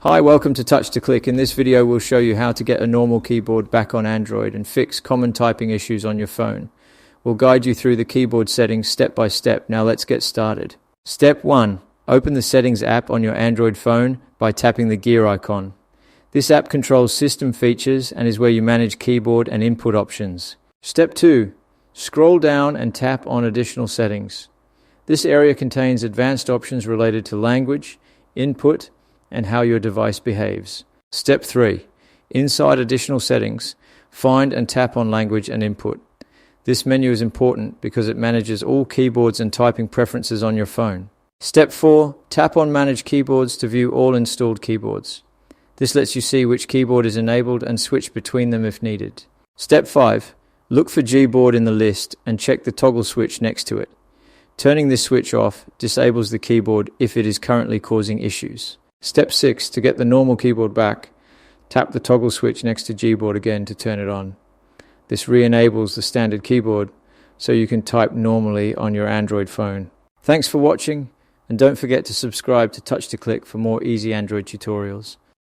Hi, welcome to Touch to Click. In this video we'll show you how to get a normal keyboard back on Android and fix common typing issues on your phone. We'll guide you through the keyboard settings step by step. Now let's get started. Step 1. Open the Settings app on your Android phone by tapping the gear icon. This app controls system features and is where you manage keyboard and input options. Step 2. Scroll down and tap on Additional Settings. This area contains advanced options related to language, input, and how your device behaves. Step 3. Inside Additional Settings, find and tap on Language and Input. This menu is important because it manages all keyboards and typing preferences on your phone. Step 4. Tap on Manage Keyboards to view all installed keyboards. This lets you see which keyboard is enabled and switch between them if needed. Step 5. Look for Gboard in the list and check the toggle switch next to it. Turning this switch off disables the keyboard if it is currently causing issues. Step 6. To get the normal keyboard back, tap the toggle switch next to Gboard again to turn it on. This re-enables the standard keyboard so you can type normally on your Android phone. Thanks for watching, and don't forget to subscribe to Touch to Click for more easy Android tutorials.